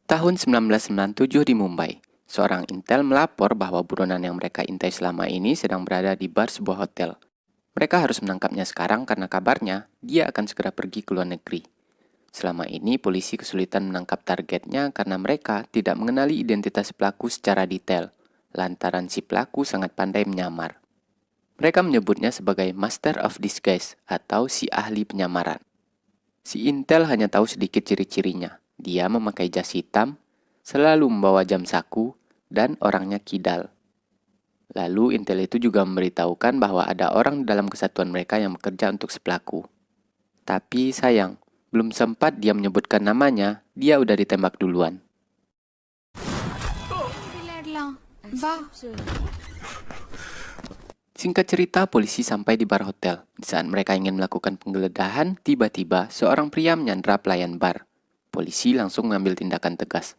Tahun 1997 di Mumbai, seorang intel melapor bahwa buronan yang mereka intai selama ini sedang berada di bar sebuah hotel. Mereka harus menangkapnya sekarang karena kabarnya dia akan segera pergi ke luar negeri. Selama ini polisi kesulitan menangkap targetnya karena mereka tidak mengenali identitas pelaku secara detail, lantaran si pelaku sangat pandai menyamar. Mereka menyebutnya sebagai Master of Disguise atau si ahli penyamaran. Si intel hanya tahu sedikit ciri-cirinya. Dia memakai jas hitam, selalu membawa jam saku, dan orangnya kidal. Lalu intel itu juga memberitahukan bahwa ada orang di dalam kesatuan mereka yang bekerja untuk si pelaku. Tapi sayang, belum sempat dia menyebutkan namanya, dia udah ditembak duluan. Singkat cerita, polisi sampai di bar hotel. Di saat mereka ingin melakukan penggeledahan, tiba-tiba seorang pria menyandra pelayan bar. Polisi langsung mengambil tindakan tegas.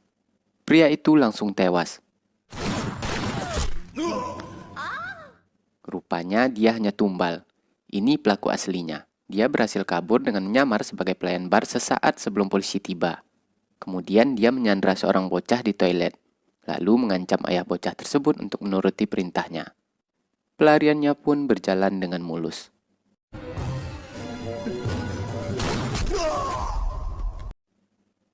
Pria itu langsung tewas. Rupanya dia hanya tumbal. Ini pelaku aslinya. Dia berhasil kabur dengan menyamar sebagai pelayan bar sesaat sebelum polisi tiba. Kemudian dia menyandra seorang bocah di toilet. Lalu mengancam ayah bocah tersebut untuk menuruti perintahnya. Pelariannya pun berjalan dengan mulus.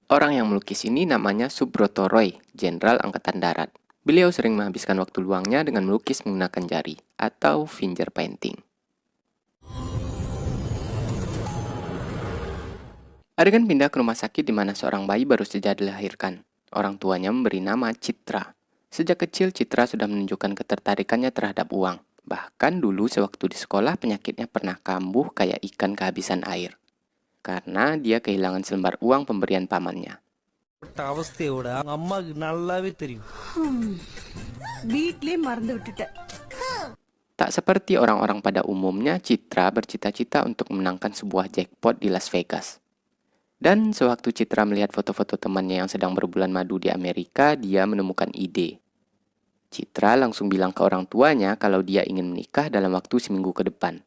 Orang yang melukis ini namanya Subroto Roy, Jenderal Angkatan Darat. Beliau sering menghabiskan waktu luangnya dengan melukis menggunakan jari atau finger painting. Adegan pindah ke rumah sakit di mana seorang bayi baru saja dilahirkan. Orang tuanya memberi nama Citra. Sejak kecil Citra sudah menunjukkan ketertarikannya terhadap uang. Bahkan dulu sewaktu di sekolah penyakitnya pernah kambuh kayak ikan kehabisan air. Karena dia kehilangan selembar uang pemberian pamannya. Tak seperti orang-orang pada umumnya, Citra bercita-cita untuk memenangkan sebuah jackpot di Las Vegas. Dan sewaktu Citra melihat foto-foto temannya yang sedang berbulan madu di Amerika, dia menemukan ide. Citra langsung bilang ke orang tuanya kalau dia ingin menikah dalam waktu seminggu ke depan.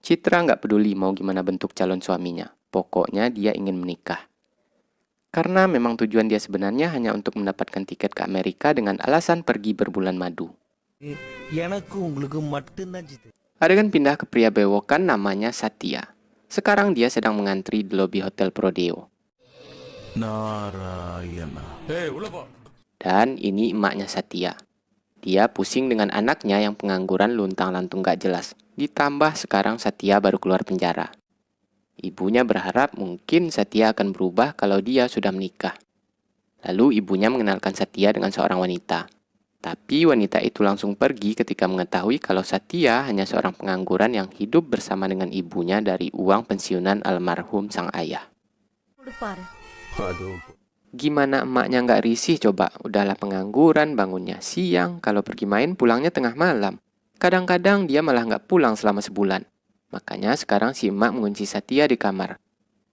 Citra nggak peduli mau gimana bentuk calon suaminya. Pokoknya dia ingin menikah. Karena memang tujuan dia sebenarnya hanya untuk mendapatkan tiket ke Amerika dengan alasan pergi berbulan madu. Adegan pindah ke pria bewokan namanya Satya. Sekarang dia sedang mengantri di lobi Hotel Prodeo. Dan ini emaknya Satya. Dia pusing dengan anaknya yang pengangguran luntang-lantung gak jelas. Ditambah sekarang Satya baru keluar penjara. Ibunya berharap mungkin Satya akan berubah kalau dia sudah menikah. Lalu ibunya mengenalkan Satya dengan seorang wanita. Tapi wanita itu langsung pergi ketika mengetahui kalau Satya hanya seorang pengangguran yang hidup bersama dengan ibunya dari uang pensiunan almarhum sang ayah. Gimana emaknya nggak risih coba? Udahlah pengangguran, bangunnya siang, kalau pergi main pulangnya tengah malam. Kadang-kadang dia malah nggak pulang selama sebulan. Makanya sekarang si emak mengunci Satya di kamar.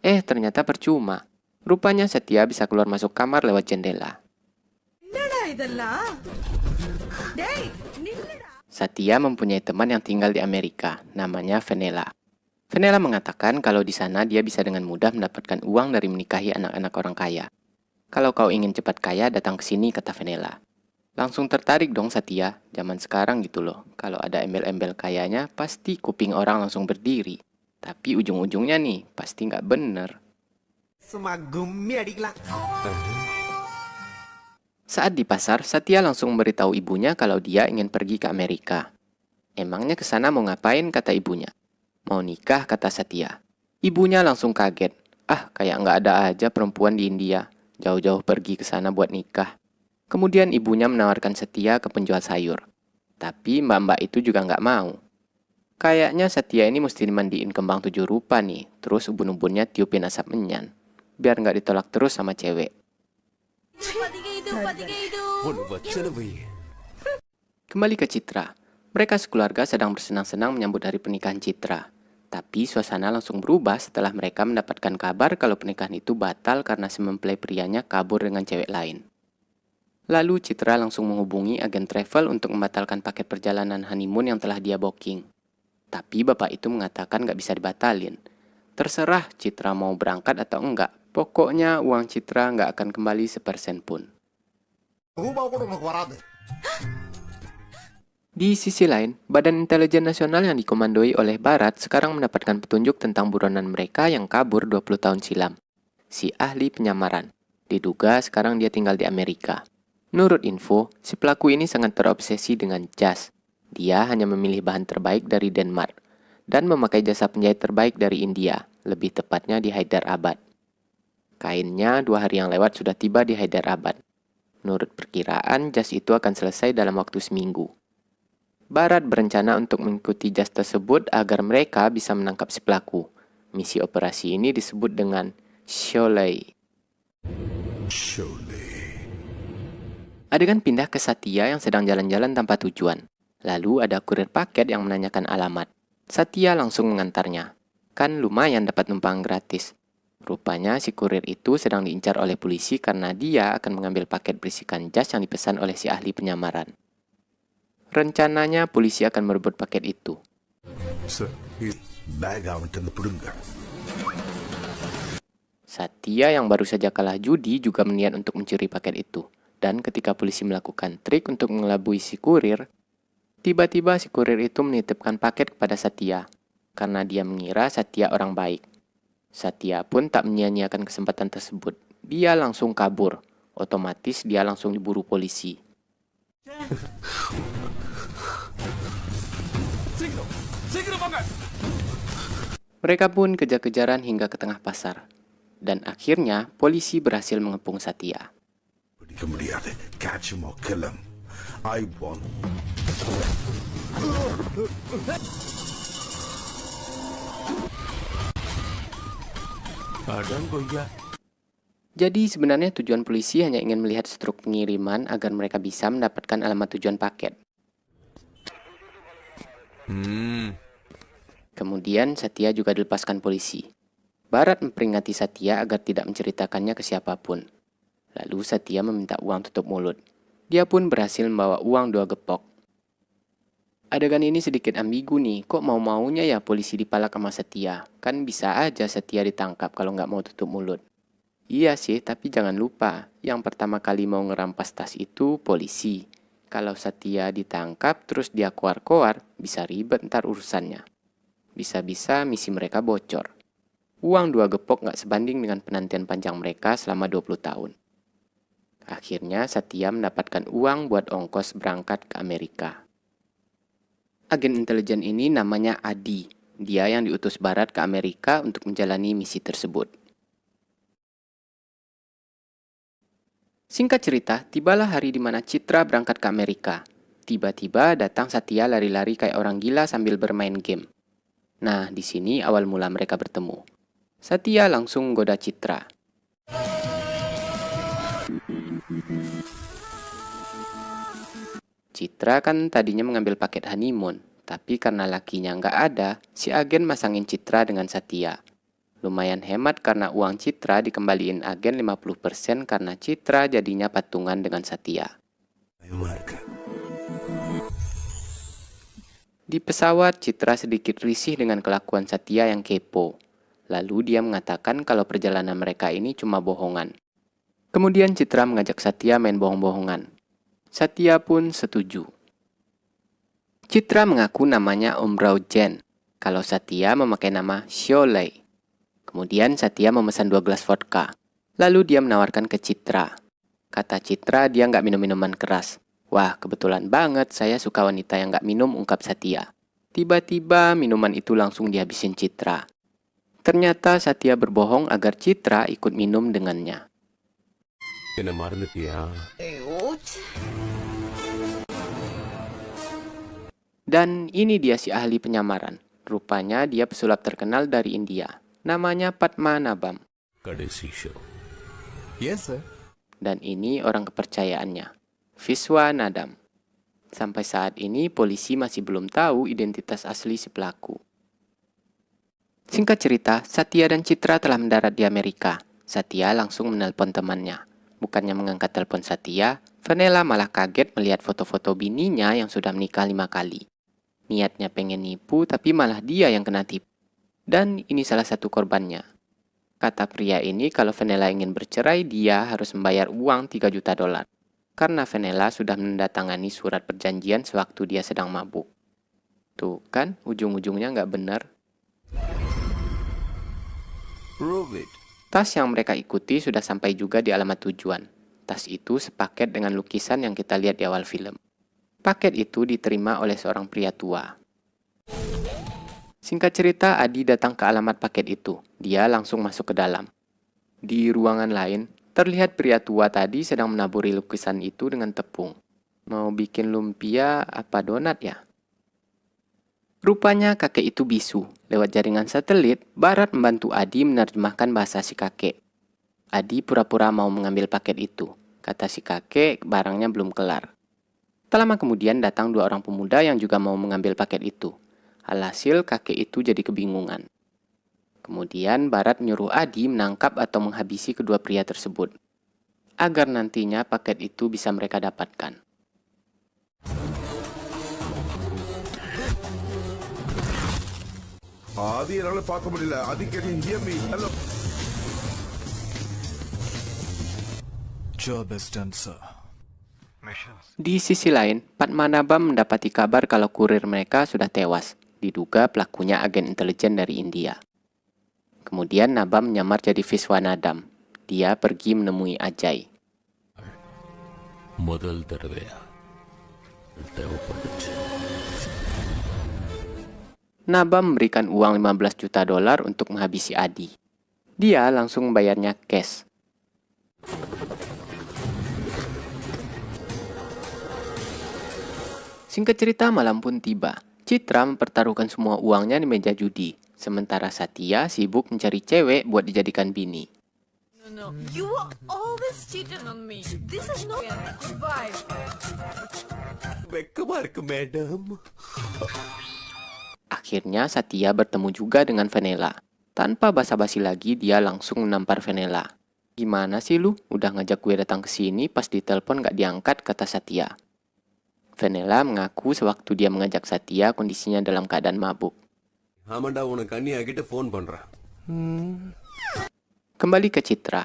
Ternyata percuma. Rupanya Satya bisa keluar masuk kamar lewat jendela. Satya mempunyai teman yang tinggal di Amerika, namanya Fenella. Fenella mengatakan kalau di sana dia bisa dengan mudah mendapatkan uang dari menikahi anak-anak orang kaya. Kalau kau ingin cepat kaya, datang ke sini, kata Fenella. Langsung tertarik dong Satya, zaman sekarang gitu loh. Kalau ada embel-embel kayanya, pasti kuping orang langsung berdiri. Tapi ujung-ujungnya nih, pasti nggak bener. Saat di pasar, Satya langsung memberitahu ibunya kalau dia ingin pergi ke Amerika. Emangnya ke sana mau ngapain, kata ibunya. Mau nikah, kata Satya. Ibunya langsung kaget. Kayak nggak ada aja perempuan di India. Jauh-jauh pergi ke sana buat nikah. Kemudian ibunya menawarkan Satya ke penjual sayur. Tapi mbak-mbak itu juga nggak mau. Kayaknya Satya ini mesti dimandiin kembang 7 rupa nih. Terus ubun-ubunnya tiupin asap menyan. Biar nggak ditolak terus sama cewek. Kembali ke Citra. Mereka sekeluarga sedang bersenang-senang menyambut hari pernikahan Citra. Tapi suasana langsung berubah setelah mereka mendapatkan kabar kalau pernikahan itu batal karena si mempelai prianya kabur dengan cewek lain. Lalu Citra langsung menghubungi agen travel untuk membatalkan paket perjalanan honeymoon yang telah dia booking. Tapi bapak itu mengatakan gak bisa dibatalin. Terserah Citra mau berangkat atau enggak, Pokoknya uang Citra nggak akan kembali sepersen pun. Di sisi lain, Badan Intelijen Nasional yang dikomandoi oleh Barat sekarang mendapatkan petunjuk tentang buronan mereka yang kabur 20 tahun silam. Si ahli penyamaran. Diduga sekarang dia tinggal di Amerika. Menurut info, si pelaku ini sangat terobsesi dengan jas. Dia hanya memilih bahan terbaik dari Denmark dan memakai jasa penjahit terbaik dari India, lebih tepatnya di Hyderabad. Kainnya 2 hari yang lewat sudah tiba di Hyderabad. Menurut perkiraan, jas itu akan selesai dalam waktu seminggu. Barat berencana untuk mengikuti jas tersebut agar mereka bisa menangkap si pelaku. Misi operasi ini disebut dengan Sholay. Adegan pindah ke Satya yang sedang jalan-jalan tanpa tujuan. Lalu ada kurir paket yang menanyakan alamat. Satya langsung mengantarnya. Kan lumayan dapat numpang gratis. Rupanya si kurir itu sedang diincar oleh polisi karena dia akan mengambil paket berisikan jas yang dipesan oleh si ahli penyamaran. Rencananya polisi akan merebut paket itu. Satya yang baru saja kalah judi juga berniat untuk mencuri paket itu. Dan ketika polisi melakukan trik untuk mengelabui si kurir, tiba-tiba si kurir itu menitipkan paket kepada Satya karena dia mengira Satya orang baik. Satya pun tak menyia-nyiakan kesempatan tersebut. Dia langsung kabur. Otomatis dia langsung diburu polisi. Mereka pun kejar-kejaran hingga ke tengah pasar. Dan akhirnya polisi berhasil mengepung Satya. Jadi sebenarnya tujuan polisi hanya ingin melihat struk pengiriman agar mereka bisa mendapatkan alamat tujuan paket. Kemudian Satya juga dilepaskan polisi. Barat memperingati Satya agar tidak menceritakannya ke siapapun. Lalu Satya meminta uang tutup mulut. Dia pun berhasil membawa uang 2 gepok. Adegan ini sedikit ambigu nih, kok mau-maunya ya polisi dipalak sama Satya? Kan bisa aja Satya ditangkap kalau nggak mau tutup mulut. Iya sih, tapi jangan lupa, yang pertama kali mau ngerampas tas itu polisi. Kalau Satya ditangkap terus dia koar-koar, bisa ribet ntar urusannya. Bisa-bisa misi mereka bocor. Uang 2 gepok nggak sebanding dengan penantian panjang mereka selama 20 tahun. Akhirnya Satya mendapatkan uang buat ongkos berangkat ke Amerika. Agen intelijen ini namanya Adi. Dia yang diutus Barat ke Amerika untuk menjalani misi tersebut. Singkat cerita, tibalah hari di mana Citra berangkat ke Amerika. Tiba-tiba datang Satya lari-lari kayak orang gila sambil bermain game. Nah, di sini awal mula mereka bertemu. Satya langsung menggoda Citra. Citra kan tadinya mengambil paket honeymoon, tapi karena lakinya nggak ada, si agen masangin Citra dengan Satya. Lumayan hemat karena uang Citra dikembaliin agen 50% karena Citra jadinya patungan dengan Satya. Di pesawat, Citra sedikit risih dengan kelakuan Satya yang kepo. Lalu dia mengatakan kalau perjalanan mereka ini cuma bohongan. Kemudian Citra mengajak Satya main bohong-bohongan. Satya pun setuju. Citra mengaku namanya Om Raujen, kalau Satya memakai nama Sholay. Kemudian Satya memesan 2 gelas vodka. Lalu dia menawarkan ke Citra. Kata Citra dia nggak minum minuman keras. Wah, kebetulan banget saya suka wanita yang nggak minum, ungkap Satya. Tiba-tiba minuman itu langsung dihabisin Citra. Ternyata Satya berbohong agar Citra ikut minum dengannya. Dan ini dia si ahli penyamaran. Rupanya dia pesulap terkenal dari India. Namanya Padmanabhan. Yes, sir. Dan ini orang kepercayaannya, Viswanadam. Sampai saat ini polisi masih belum tahu identitas asli si pelaku. Singkat cerita, Satya dan Citra telah mendarat di Amerika. Satya langsung menelpon temannya. Bukannya mengangkat telepon Satya, Vanella malah kaget melihat foto-foto bininya yang sudah menikah 5 kali. Niatnya pengen nipu, tapi malah dia yang kena tipu. Dan ini salah satu korbannya. Kata pria ini kalau Venela ingin bercerai, dia harus membayar uang 3 juta dolar. Karena Venela sudah menandatangani surat perjanjian sewaktu dia sedang mabuk. Tuh kan, ujung-ujungnya nggak benar. Prove it. Tas yang mereka ikuti sudah sampai juga di alamat tujuan. Tas itu sepaket dengan lukisan yang kita lihat di awal film. Paket itu diterima oleh seorang pria tua. Singkat cerita, Adi datang ke alamat paket itu. Dia langsung masuk ke dalam. Di ruangan lain, terlihat pria tua tadi sedang menaburi lukisan itu dengan tepung. Mau bikin lumpia apa donat ya? Rupanya kakek itu bisu. Lewat jaringan satelit, Barat membantu Adi menerjemahkan bahasa si kakek. Adi pura-pura mau mengambil paket itu. Kata si kakek, barangnya belum kelar. Tak lama kemudian datang 2 orang pemuda yang juga mau mengambil paket itu. Alhasil kakek itu jadi kebingungan. Kemudian Barat menyuruh Adi menangkap atau menghabisi kedua pria tersebut. Agar nantinya paket itu bisa mereka dapatkan. ஆதி என்னால பார்க்க முடியல. ஆதி can you hear me? Hello. Job is done, sir. Di sisi lain, Padmanabhan mendapati kabar kalau kurir mereka sudah tewas. Diduga pelakunya agen intelijen dari India. Kemudian Nabam menyamar jadi Viswanadam. Dia pergi menemui Ajay. ಮೊದಲ ತರವೆಯ ದೇವಪಡುತ್ತೆ. Nabam memberikan uang 15 juta dolar untuk menghabisi Adi. Dia langsung membayarnya cash. Singkat cerita, malam pun tiba. Citra mempertaruhkan semua uangnya di meja judi. Sementara Satya sibuk mencari cewek buat dijadikan bini. No, you are always cheating on me. This is not goodbye. வெக்கமா இருக்கு madam. Akhirnya Satya bertemu juga dengan Venela. Tanpa basa-basi lagi, dia langsung menampar Venela. Gimana sih lu? Udah ngajak gue datang ke sini, pas ditelepon gak diangkat, kata Satya. Venela mengaku sewaktu dia mengajak Satya, kondisinya dalam keadaan mabuk. ஆமாண்டா உனக்கு அண்ணி ஆகிட்ட ஃபோன் பண்றேன். Kembali ke Citra.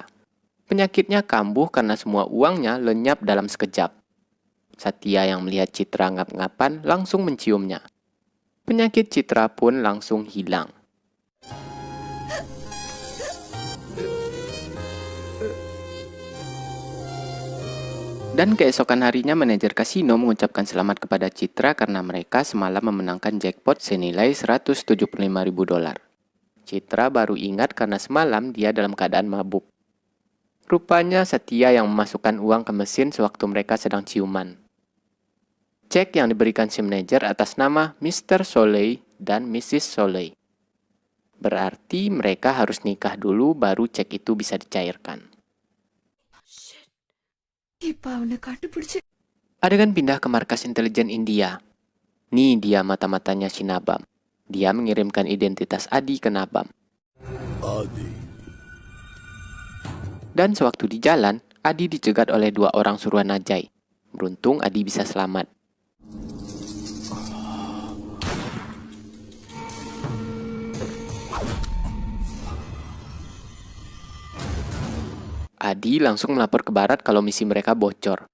Penyakitnya kambuh karena semua uangnya lenyap dalam sekejap. Satya yang melihat Citra ngap-ngapan langsung menciumnya. Penyakit Citra pun langsung hilang. Dan keesokan harinya manajer kasino mengucapkan selamat kepada Citra karena mereka semalam memenangkan jackpot senilai 175.000 dolar. Citra baru ingat karena semalam dia dalam keadaan mabuk. Rupanya Satya yang memasukkan uang ke mesin sewaktu mereka sedang ciuman. Cek yang diberikan si manajer atas nama Mr. Soleil dan Mrs. Soleil. Berarti mereka harus nikah dulu baru cek itu bisa dicairkan. Adegan pindah ke markas intelijen India. Nih dia mata-matanya si Nabam. Dia mengirimkan identitas Adi ke Nabam. Adi. Dan sewaktu di jalan, Adi dicegat oleh 2 orang suruhan Ajay. Beruntung Adi bisa selamat. Adi langsung melapor ke Barat kalau misi mereka bocor.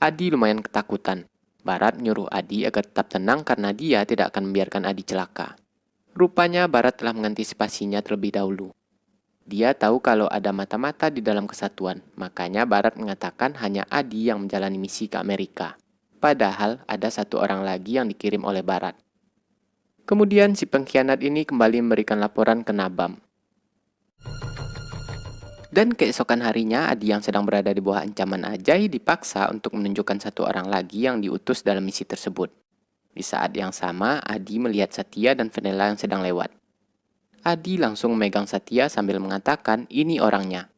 Adi lumayan ketakutan. Barat nyuruh Adi agar tetap tenang karena dia tidak akan membiarkan Adi celaka. Rupanya Barat telah mengantisipasinya terlebih dahulu. Dia tahu kalau ada mata-mata di dalam kesatuan, makanya Barat mengatakan hanya Adi yang menjalani misi ke Amerika. Padahal ada 1 orang lagi yang dikirim oleh Barat. Kemudian si pengkhianat ini kembali memberikan laporan ke Nabam. Dan keesokan harinya, Adi yang sedang berada di bawah ancaman Ajay dipaksa untuk menunjukkan 1 orang lagi yang diutus dalam misi tersebut. Di saat yang sama, Adi melihat Satya dan Venela yang sedang lewat. Adi langsung memegang Satya sambil mengatakan ini orangnya.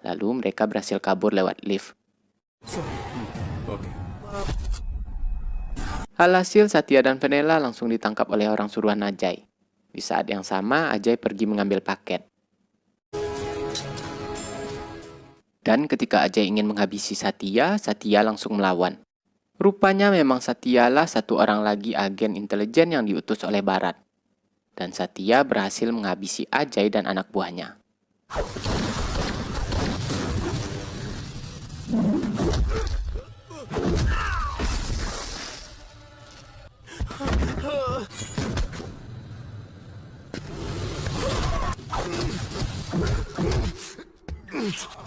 Lalu mereka berhasil kabur lewat lift. Okay. Alhasil Satya dan Venela langsung ditangkap oleh orang suruhan Ajay. Di saat yang sama, Ajay pergi mengambil paket. Dan ketika Ajay ingin menghabisi Satya, Satya langsung melawan. Rupanya memang Satya lah 1 orang lagi agen intelijen yang diutus oleh Barat. Dan Satya berhasil menghabisi Ajay dan anak buahnya.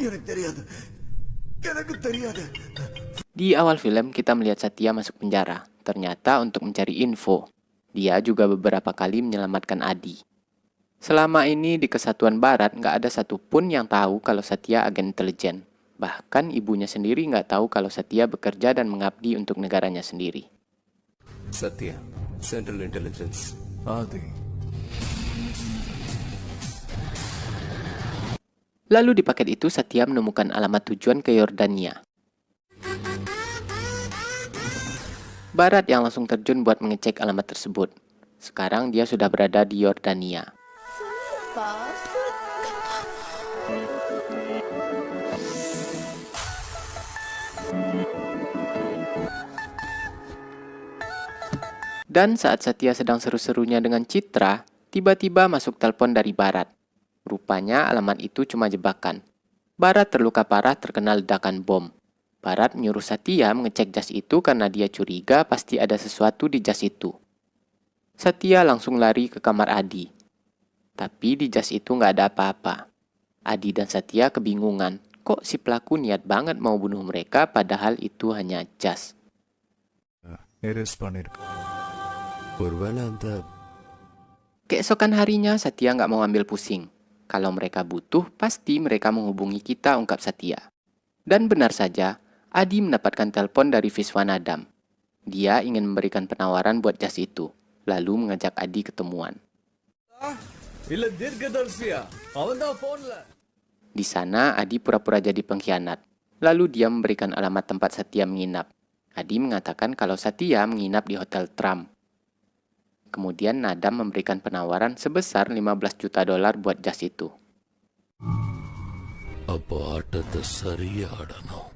எனக்கு தெரியாது எனக்கு தெரியாது. Di awal film kita melihat Satya masuk penjara, ternyata untuk mencari info. Dia juga beberapa kali menyelamatkan Adi. Selama ini di Kesatuan Barat nggak ada satupun yang tahu kalau Satya agen intelijen. Bahkan ibunya sendiri nggak tahu kalau Satya bekerja dan mengabdi untuk negaranya sendiri. Satya, Central Intelligence. Adi. Lalu di paket itu Satya menemukan alamat tujuan ke Yordania. Barat yang langsung terjun buat mengecek alamat tersebut. Sekarang dia sudah berada di Yordania. Dan saat Satya sedang seru-serunya dengan Citra, tiba-tiba masuk telepon dari Barat. Rupanya alamat itu cuma jebakan. Barat terluka parah terkena ledakan bom. Barat menyuruh Satya mengecek jas itu karena dia curiga pasti ada sesuatu di jas itu. Satya langsung lari ke kamar Adi. Tapi di jas itu nggak ada apa-apa. Adi dan Satya kebingungan. Kok si pelaku niat banget mau bunuh mereka padahal itu hanya jas. ஒருவேளை அந்த Keesokan harinya Satya nggak mau ambil pusing. Kalau mereka butuh, pasti mereka menghubungi kita, ungkap Satya. Dan benar saja, Adi mendapatkan telepon dari Viswanadam. Dia ingin memberikan penawaran buat jas itu, lalu mengajak Adi ketemuan. இல்ல தீர்க்கதரிசியா அவன்தான் போன்ல. Di sana, Adi pura-pura jadi pengkhianat. Lalu dia memberikan alamat tempat Satya menginap. Adi mengatakan kalau Satya menginap di Hotel Trump. Kemudian Nadam memberikan penawaran sebesar $15 juta buat jas itu. அப்போ ஆட்டத்தை சரியா ஆடணும்.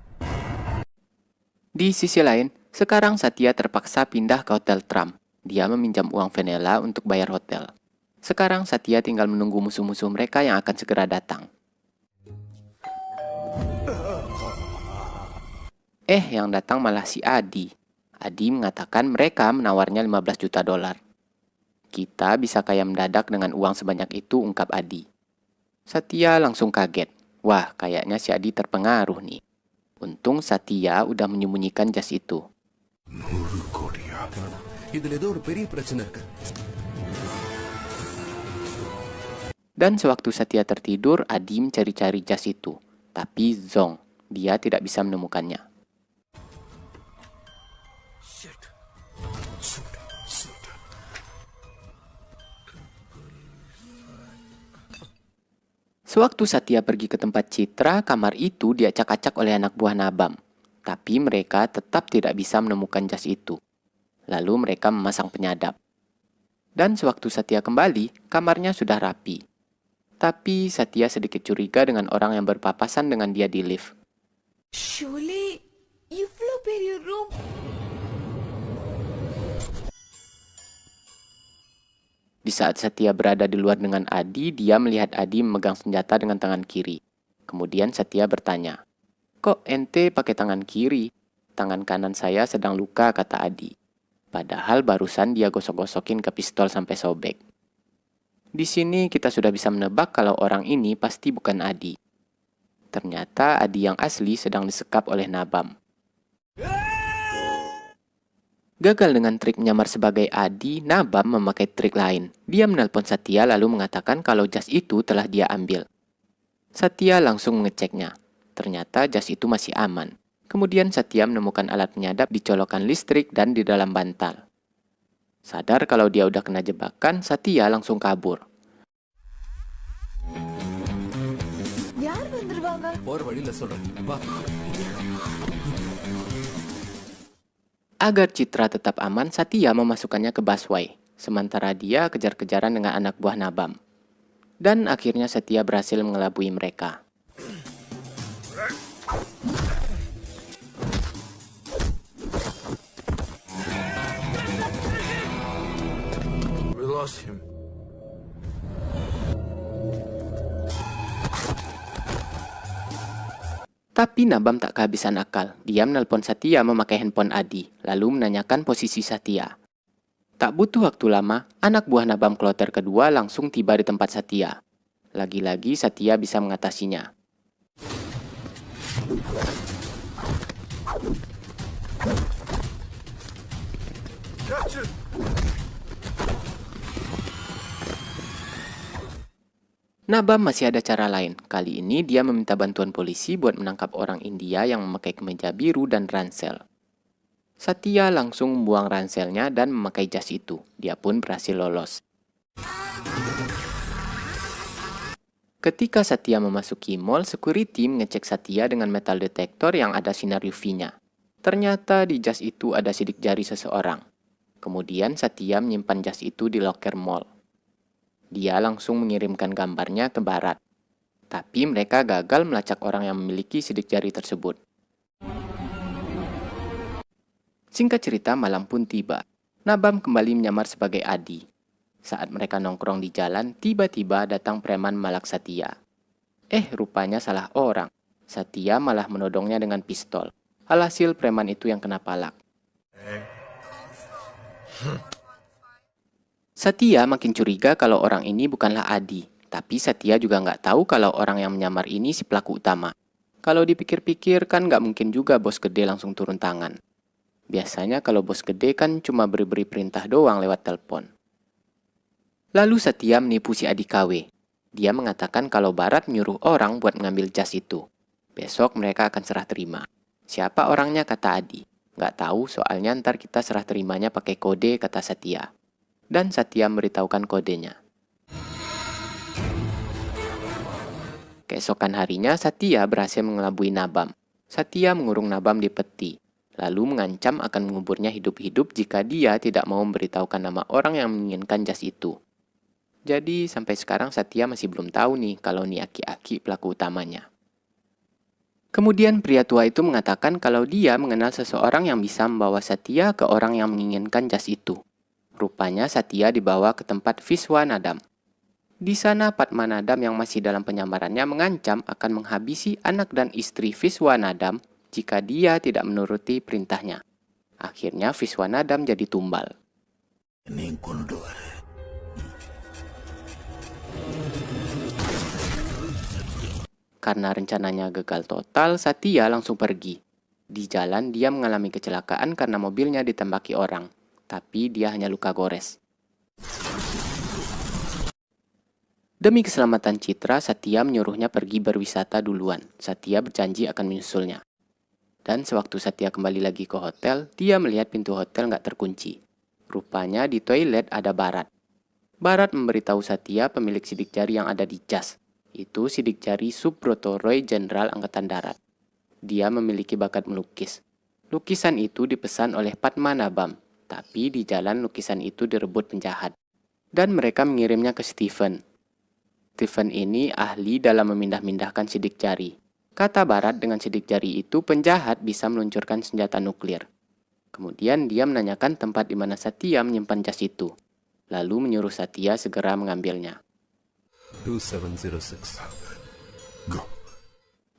Di sisi lain, sekarang Satya terpaksa pindah ke Hotel Trump. Dia meminjam uang Venela untuk bayar hotel. Sekarang Satya tinggal menunggu musuh-musuh mereka yang akan segera datang. Yang datang malah si Adi. Adi mengatakan mereka menawarnya $15 juta. Kita bisa kaya mendadak dengan uang sebanyak itu, ungkap Adi. Satya langsung kaget. Wah, kayaknya si Adi terpengaruh nih. Untung Satya udah menyembunyikan jas itu. 100 கோடியா? இதுல ஏதோ ஒரு பெரிய பிரச்சனை இருக்கு. Dan sewaktu Satya tertidur, Adi mencari-cari jas itu. Tapi zong, dia tidak bisa menemukannya. Sewaktu Satya pergi ke tempat Citra, kamar itu diacak-acak oleh anak buah Nabam. Tapi mereka tetap tidak bisa menemukan jas itu. Lalu mereka memasang penyadap. Dan sewaktu Satya kembali, kamarnya sudah rapi. Tapi Satya sedikit curiga dengan orang yang berpapasan dengan dia di lift. Surely, இவ்ளோ பெரிய room. Di saat Satya berada di luar dengan Adi, dia melihat Adi memegang senjata dengan tangan kiri. Kemudian Satya bertanya, "Kok ente pakai tangan kiri? Tangan kanan saya sedang luka," kata Adi. Padahal barusan dia gosok-gosokin ke pistol sampai sobek. Di sini kita sudah bisa menebak kalau orang ini pasti bukan Adi. Ternyata Adi yang asli sedang disekap oleh Nabam. Gagal dengan trik menyamar sebagai Adi, Nabam memakai trik lain. Dia menelpon Satya lalu mengatakan kalau jas itu telah dia ambil. Satya langsung mengeceknya. Ternyata jas itu masih aman. Kemudian Satya menemukan alat penyadap di colokan listrik dan di dalam bantal. Sadar kalau dia udah kena jebakan, Satya langsung kabur. யார் வந்துருவாங்க? போற வழியில சொல்றேன். வா. Agar Citra tetap aman, Satya memasukkannya ke busway. Sementara dia kejar-kejaran dengan anak buah Nabam. Dan akhirnya Satya berhasil mengelabui mereka. We lost him. Tapi Nabam tak kehabisan akal. Dia menelpon Satya memakai handphone Adi, lalu menanyakan posisi Satya. Tak butuh waktu lama, anak buah Nabam kloter kedua langsung tiba di tempat Satya. Lagi-lagi Satya bisa mengatasinya. Nabam masih ada cara lain. Kali ini dia meminta bantuan polisi buat menangkap orang India yang memakai kemeja biru dan ransel. Satya langsung membuang ranselnya dan memakai jas itu. Dia pun berhasil lolos. Ketika Satya memasuki mall, security mengecek Satya dengan metal detektor yang ada sinar UV-nya. Ternyata di jas itu ada sidik jari seseorang. Kemudian Satya menyimpan jas itu di loker mall. Dia langsung mengirimkan gambarnya ke Barat. Tapi mereka gagal melacak orang yang memiliki sidik jari tersebut. Singkat cerita, malam pun tiba. Nabam kembali menyamar sebagai Adi. Saat mereka nongkrong di jalan, tiba-tiba datang preman malak Satya. Rupanya salah orang. Satya malah menodongnya dengan pistol. Alhasil preman itu yang kena palak. Satya makin curiga kalau orang ini bukanlah Adi. Tapi Satya juga nggak tahu kalau orang yang menyamar ini si pelaku utama. Kalau dipikir-pikir kan nggak mungkin juga bos gede langsung turun tangan. Biasanya kalau bos gede kan cuma beri-beri perintah doang lewat telepon. Lalu Satya menipu si Adi KW. Dia mengatakan kalau Barat nyuruh orang buat ngambil jas itu. Besok mereka akan serah terima. Siapa orangnya, kata Adi. Nggak tahu, soalnya ntar kita serah terimanya pakai kode, kata Satya. Dan Satya memberitahukan kodenya. Keesokan harinya, Satya berhasil mengelabui Nabam. Satya mengurung Nabam di peti. Lalu mengancam akan menguburnya hidup-hidup jika dia tidak mau memberitahukan nama orang yang menginginkan jas itu. Jadi sampai sekarang Satya masih belum tahu nih kalau ini aki-aki pelaku utamanya. Kemudian pria tua itu mengatakan kalau dia mengenal seseorang yang bisa membawa Satya ke orang yang menginginkan jas itu. Rupanya Satya dibawa ke tempat Viswanadam. Di sana Padmanabhan yang masih dalam penyamarannya mengancam akan menghabisi anak dan istri Viswanadam jika dia tidak menuruti perintahnya. Akhirnya Viswanadam jadi tumbal. Karena rencananya gagal total, Satya langsung pergi. Di jalan dia mengalami kecelakaan karena mobilnya ditembaki orang. Tapi dia hanya luka gores. Demi keselamatan Citra, Satya menyuruhnya pergi berwisata duluan. Satya berjanji akan menyusulnya. Dan sewaktu Satya kembali lagi ke hotel, dia melihat pintu hotel nggak terkunci. Rupanya di toilet ada Barat. Barat memberitahu Satya pemilik sidik jari yang ada di jas. Itu sidik jari Subroto Roy, Jenderal Angkatan Darat. Dia memiliki bakat melukis. Lukisan itu dipesan oleh Padmanabhan, tapi di jalan lukisan itu direbut penjahat. Dan mereka mengirimnya ke Stephen. Stephen ini ahli dalam memindah-mindahkan sidik jari. Kata Barat, dengan sidik jari itu penjahat bisa meluncurkan senjata nuklir. Kemudian dia menanyakan tempat di mana Satya menyimpan jas itu. Lalu menyuruh Satya segera mengambilnya. 2706. Go.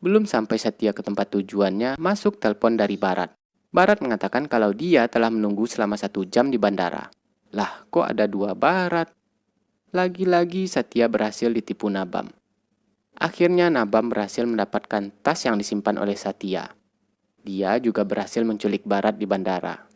Belum sampai Satya ke tempat tujuannya, masuk telepon dari Barat. Barat mengatakan kalau dia telah menunggu selama 1 jam di bandara. Lah, kok ada 2 Barat? Lagi-lagi Satya berhasil ditipu Nabam. Akhirnya Nabam berhasil mendapatkan tas yang disimpan oleh Satya. Dia juga berhasil menculik Barat di bandara.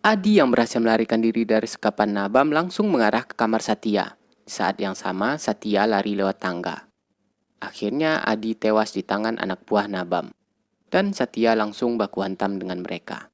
Adi yang berhasil melarikan diri dari sekapan Nabam langsung mengarah ke kamar Satya. Saat yang sama, Satya lari lewat tangga. Akhirnya Adi tewas di tangan anak buah Nabam. Dan Satya langsung baku hantam dengan mereka.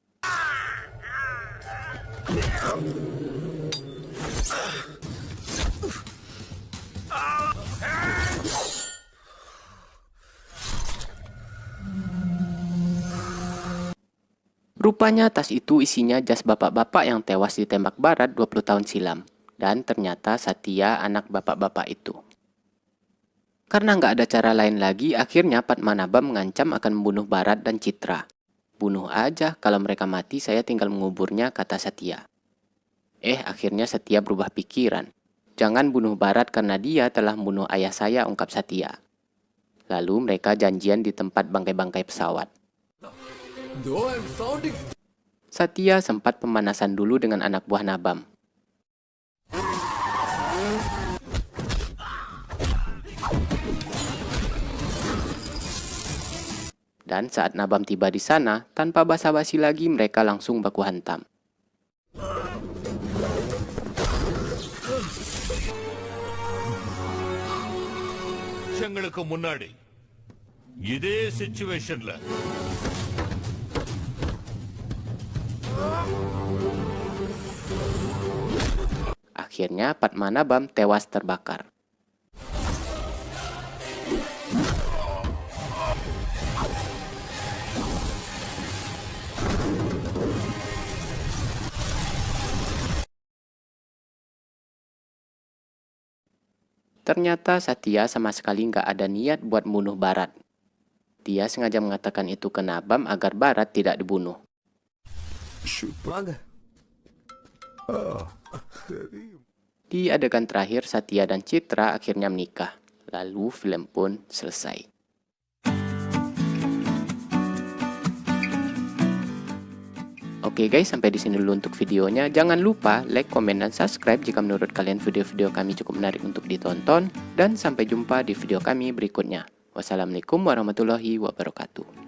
Rupanya tas itu isinya jas bapak-bapak yang tewas ditembak Barat 20 tahun silam. Dan ternyata Satya anak bapak-bapak itu. Karena nggak ada cara lain lagi, akhirnya Padmanabhan mengancam akan membunuh Barat dan Citra. Bunuh aja, kalau mereka mati saya tinggal menguburnya, kata Satya. Akhirnya Satya berubah pikiran. Jangan bunuh Barat karena dia telah membunuh ayah saya, ungkap Satya. Lalu mereka janjian di tempat bangkai-bangkai pesawat. Though I'm sounding Satya sempat pemanasan dulu dengan anak buah Nabam. Dan saat Nabam tiba di sana, tanpa basa-basi lagi mereka langsung baku hantam. வருஷங்களுக்கு முன்னாடி இதே சிச்சுவேஷன்ல Akhirnya Padma Nabam tewas terbakar. Ternyata Satya sama sekali nggak ada niat buat bunuh Barat. Dia sengaja mengatakan itu ke Nabam agar Barat tidak dibunuh. வாங்க. Di adegan terakhir, Satya dan Citra akhirnya menikah. Lalu film pun selesai. Oke guys, sampai di sini dulu untuk videonya. Jangan lupa like, komen, dan subscribe jika menurut kalian video-video kami cukup menarik untuk ditonton. Dan sampai jumpa di video kami berikutnya. Wassalamualaikum warahmatullahi wabarakatuh.